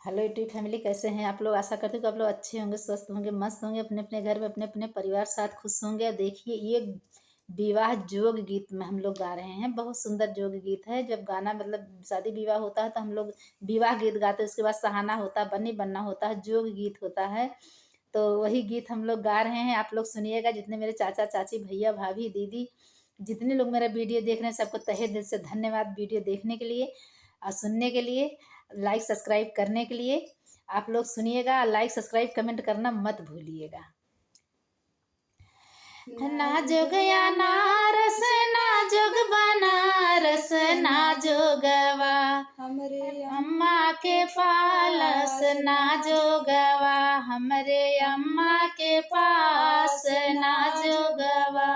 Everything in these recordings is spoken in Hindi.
हेलो यूट्यूब फैमिली, कैसे हैं आप लोग। आशा करती हूँ कि आप लोग अच्छे होंगे, स्वस्थ होंगे, मस्त होंगे, अपने अपने घर में अपने अपने परिवार साथ खुश होंगे। और देखिए, ये विवाह जोग गीत में हम लोग गा रहे हैं। बहुत सुंदर जोग गीत है। जब गाना मतलब शादी विवाह होता है तो हम लोग विवाह गीत गाते हैं। उसके बाद सहाना होता है, बनी बनना होता है, जोग गीत होता है। तो वही गीत हम लोग गा रहे हैं, आप लोग सुनिएगा। जितने मेरे चाचा चाची, भैया भाभी, दीदी, जितने लोग मेरा वीडियो देख रहे हैं, सबको तहे दिल से धन्यवाद वीडियो देखने के लिए और सुनने के लिए, लाइक सब्सक्राइब करने के लिए। आप लोग सुनिएगा, लाइक सब्सक्राइब कमेंट करना मत भूलिएगा। ना जोगया नारस ना जोग बनारस ना जोगवा हमरे अम्मा के पालस ना जोगवा हमरे अम्मा के पास ना जोगवा।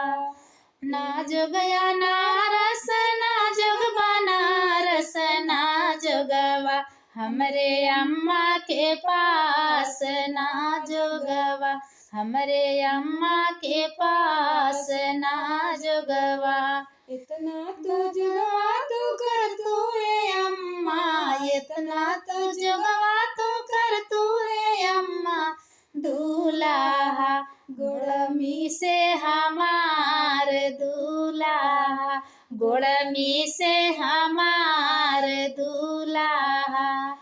ना जोगया नारस ना जोग बनारस ना जोगवा हमरे अम्मा के पास ना जोगवा हमरे अम्मा के पास ना जोगवा। इतना तो जोगवा तो कर तू है अम्मा, इतना तो जोगवा तो कर तू है अम्मा। दूल्हा गोड़मी से हमार दूल्हा, गोड़मी से हमार दूल्हा।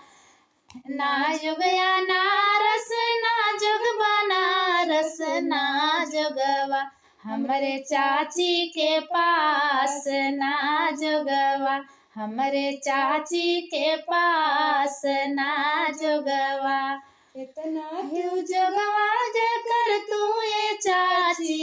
ना जोगया नारस ना जोग बनारस ना जोगवा हमरे चाची के पास ना जोगवा हमरे चाची के पास ना जोगवा। इतना तू जोगवा जो कर तू ये चाची,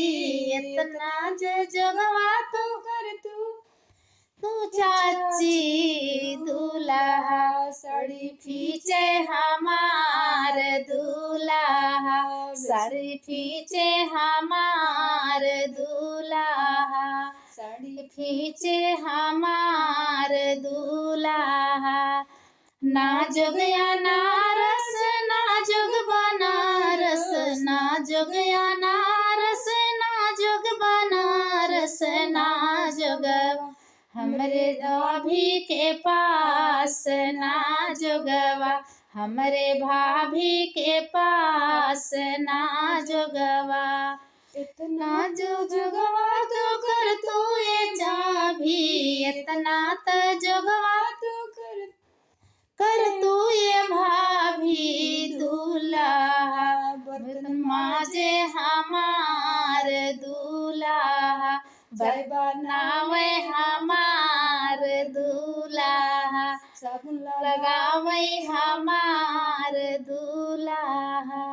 इतना जो जोगवा तू कर तू चाची। दूल्हा साड़ी खींचे हमार दूल्हा, साड़ी खींचे हमार दूल्हा, साड़ी खींचे हमार दूल्हा। ना जोगया नारस ना जोग बनारस ना जोगया नारस ना जोग बनारस ना जोगवा हमरे भाभी के पास ना जोगवा हमरे भाभी के पास ना जोगवा। इतना जो जोगवा तो कर तू ये चाभी, इतना तो जोगवा तो कर तू ये भाभी। दूल्हा बर्तन माजे हमार दूल्हा, चाय बनावे हमार दूल्हा, साबुन लगावे हमार दूल्हा।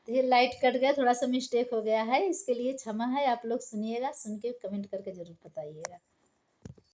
तो ये लाइट कट गया, थोड़ा सा मिस्टेक हो गया है, इसके लिए क्षमा है। आप लोग सुनिएगा, सुन के कमेंट करके जरूर बताइएगा।